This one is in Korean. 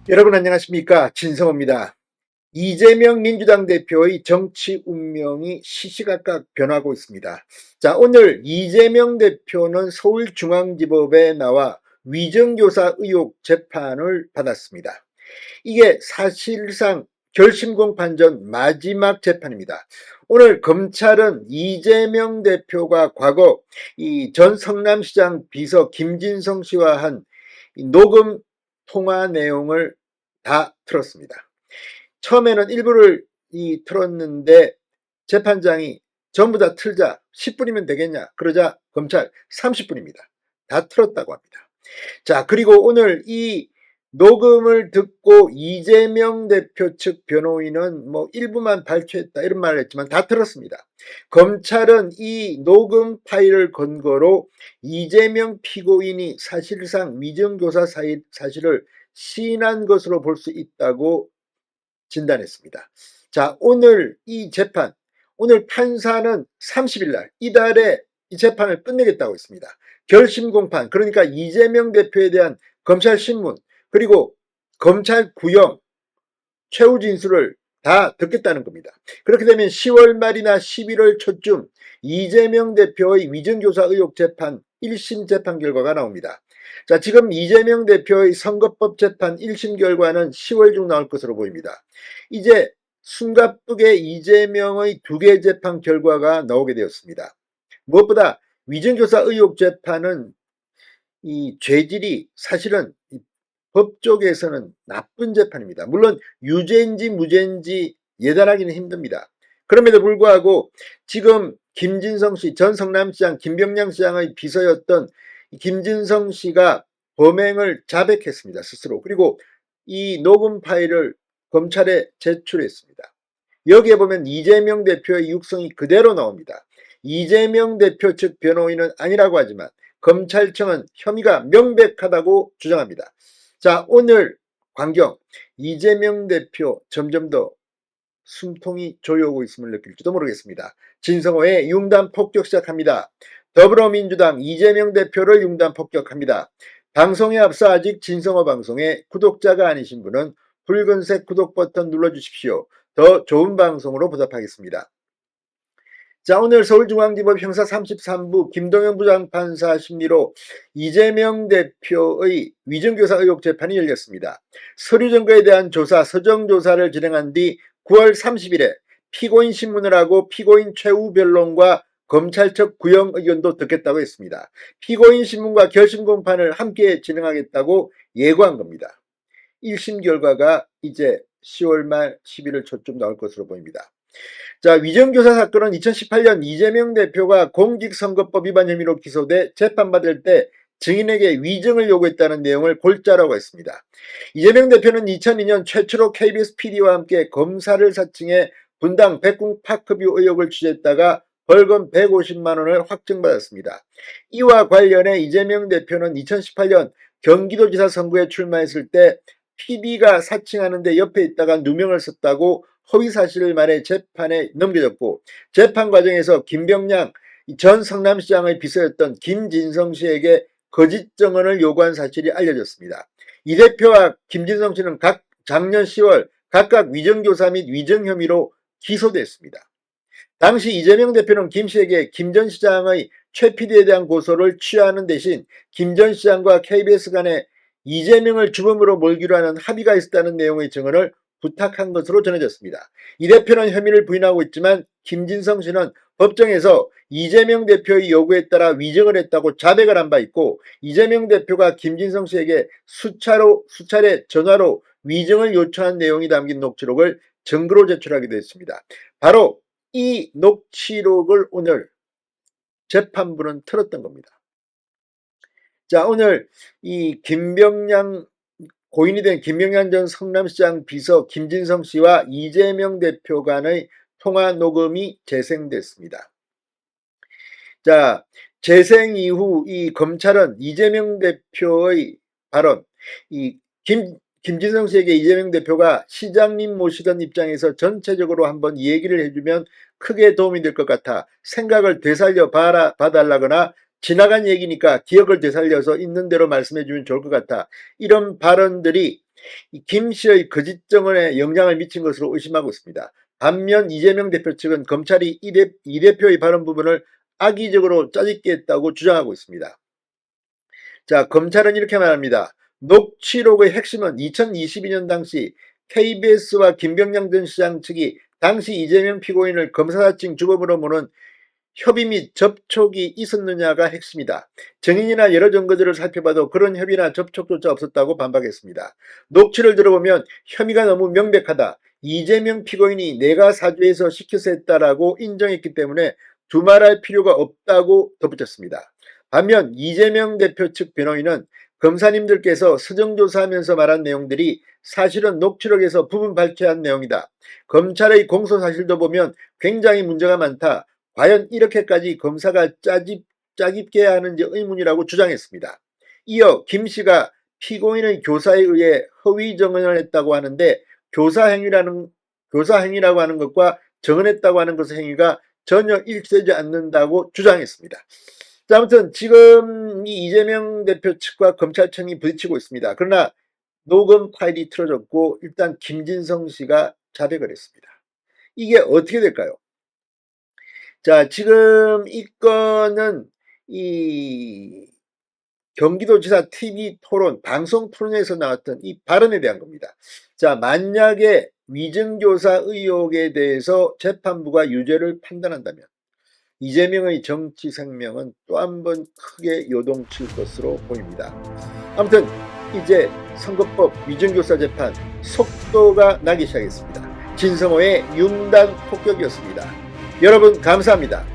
여러분 안녕하십니까? 진성호입니다. 이재명 민주당 대표의 정치 운명이 시시각각 변하고 있습니다. 자, 오늘 이재명 대표는 서울중앙지법에 나와 위정교사 의혹 재판을 받았습니다. 이게 사실상 결심공판 전 마지막 재판입니다. 오늘 검찰은 이재명 대표가 과거 이 전 성남시장 비서 김진성 씨와 한 녹음 통화 내용을 다 틀었습니다. 처음에는 일부를 틀었는데 재판장이 전부 다 틀자 10분이면 되겠냐 그러자 검찰 30분입니다. 다 틀었다고 합니다. 자, 그리고 오늘 이 녹음을 듣고 이재명 대표 측 변호인은 뭐 일부만 발췌했다 이런 말을 했지만 다 들었습니다. 검찰은 이 녹음 파일을 근거로 이재명 피고인이 사실상 위정교사 사실을 시인한 것으로 볼 수 있다고 진단했습니다. 자, 오늘 이 재판, 오늘 판사는 30일 날, 이달에 이 재판을 끝내겠다고 했습니다. 결심 공판, 그러니까 이재명 대표에 대한 검찰 신문, 그리고 검찰 구형, 최후 진술을 다 듣겠다는 겁니다. 그렇게 되면 10월 말이나 11월 초쯤 이재명 대표의 위정교사 의혹 재판 1심 재판 결과가 나옵니다. 자, 지금 이재명 대표의 선거법 재판 1심 결과는 10월 중 나올 것으로 보입니다. 이제 숨가쁘게 이재명의 2개 재판 결과가 나오게 되었습니다. 무엇보다 위정교사 의혹 재판은 이 죄질이 사실은 법조계에서는 나쁜 재판입니다. 물론 유죄인지 무죄인지 예단하기는 힘듭니다. 그럼에도 불구하고 지금 김진성 씨, 전 성남시장 김병량 시장의 비서였던 김진성 씨가 범행을 자백했습니다. 스스로. 그리고 이 녹음 파일을 검찰에 제출했습니다. 여기에 보면 이재명 대표의 육성이 그대로 나옵니다. 이재명 대표 측 변호인은 아니라고 하지만 검찰청은 혐의가 명백하다고 주장합니다. 자, 오늘 광경 이재명 대표 점점 더 숨통이 조여오고 있음을 느낄지도 모르겠습니다. 진성호의 융단 폭격 시작합니다. 더불어민주당 이재명 대표를 융단 폭격합니다. 방송에 앞서 아직 진성호 방송에 구독자가 아니신 분은 붉은색 구독 버튼 눌러주십시오. 더 좋은 방송으로 보답하겠습니다. 자, 오늘 서울중앙지법 형사 33부 김동현 부장판사 심리로 이재명 대표의 위정교사 의혹 재판이 열렸습니다. 서류 증거에 대한 조사, 서정조사를 진행한 뒤 9월 30일에 피고인 신문을 하고 피고인 최후 변론과 검찰 측 구형 의견도 듣겠다고 했습니다. 피고인 신문과 결심 공판을 함께 진행하겠다고 예고한 겁니다. 1심 결과가 이제 10월 말 11월 초쯤 나올 것으로 보입니다. 자, 위정교사 사건은 2018년 이재명 대표가 공직선거법 위반 혐의로 기소돼 재판받을 때 증인에게 위증을 요구했다는 내용을 골자라고 했습니다. 이재명 대표는 2002년 최초로 KBS PD와 함께 검사를 사칭해 분당 백궁 파크뷰 의혹을 취재했다가 벌금 150만 원을 확정받았습니다. 이와 관련해 이재명 대표는 2018년 경기도지사 선거에 출마했을 때 PD가 사칭하는데 옆에 있다가 누명을 썼다고 허위 사실을 말해 재판에 넘겨졌고, 재판 과정에서 김병량 전 성남시장의 비서였던 김진성 씨에게 거짓 증언을 요구한 사실이 알려졌습니다. 이 대표와 김진성 씨는 각 작년 10월 각각 위정교사 및 위증 혐의로 기소됐습니다. 당시 이재명 대표는 김 씨에게 김 전 시장의 최 PD에 대한 고소를 취하는 대신 김 전 시장과 KBS 간에 이재명을 주범으로 몰기로 하는 합의가 있었다는 내용의 증언을 부탁한 것으로 전해졌습니다. 이 대표는 혐의를 부인하고 있지만 김진성 씨는 법정에서 이재명 대표의 요구에 따라 위증을 했다고 자백을 한 바 있고, 이재명 대표가 김진성 씨에게 수차례 전화로 위증을 요청한 내용이 담긴 녹취록을 증거로 제출하기도 했습니다. 바로 이 녹취록을 오늘 재판부는 틀었던 겁니다. 자, 오늘 이 고인이 된 김병량 전 성남시장 비서 김진성 씨와 이재명 대표 간의 통화 녹음이 재생됐습니다. 자, 재생 이후 이 검찰은 이재명 대표의 발언, 김진성 씨에게 이재명 대표가 시장님 모시던 입장에서 전체적으로 한번 얘기를 해주면 크게 도움이 될 것 같아 생각을 되살려 봐달라거나 지나간 얘기니까 기억을 되살려서 있는 대로 말씀해주면 좋을 것 같아, 이런 발언들이 이 김 씨의 거짓 증언에 영향을 미친 것으로 의심하고 있습니다. 반면 이재명 대표 측은 검찰이 이 대표의 발언 부분을 악의적으로 짜집게 했다고 주장하고 있습니다. 자, 검찰은 이렇게 말합니다. 녹취록의 핵심은 2022년 당시 KBS와 김병량 전 시장 측이 당시 이재명 피고인을 검사사칭 주범으로 모는 협의 및 접촉이 있었느냐가 핵심이다. 증인이나 여러 증거들을 살펴봐도 그런 협의나 접촉조차 없었다고 반박했습니다. 녹취를 들어보면 혐의가 너무 명백하다. 이재명 피고인이 내가 사주해서 시켜서 했다라고 인정했기 때문에 두말할 필요가 없다고 덧붙였습니다. 반면 이재명 대표 측 변호인은 검사님들께서 서정조사하면서 말한 내용들이 사실은 녹취록에서 부분 발췌한 내용이다. 검찰의 공소사실도 보면 굉장히 문제가 많다. 과연 이렇게까지 검사가 짜깁게 하는지 의문이라고 주장했습니다. 이어 김 씨가 피고인의 교사에 의해 허위 증언을 했다고 하는데 교사 행위라고 하는 것과 증언했다고 하는 것의 행위가 전혀 일치되지 않는다고 주장했습니다. 자, 아무튼 지금 이 이재명 대표 측과 검찰청이 부딪히고 있습니다. 그러나 녹음 파일이 틀어졌고 일단 김진성 씨가 자백을 했습니다. 이게 어떻게 될까요? 자, 지금 이 건은 이 경기도지사 TV 토론, 방송 토론에서 나왔던 이 발언에 대한 겁니다. 자, 만약에 위증교사 의혹에 대해서 재판부가 유죄를 판단한다면 이재명의 정치 생명은 또 한 번 크게 요동칠 것으로 보입니다. 아무튼 이제 선거법 위증교사 재판 속도가 나기 시작했습니다. 진성호의 융단 폭격이었습니다. 여러분 감사합니다.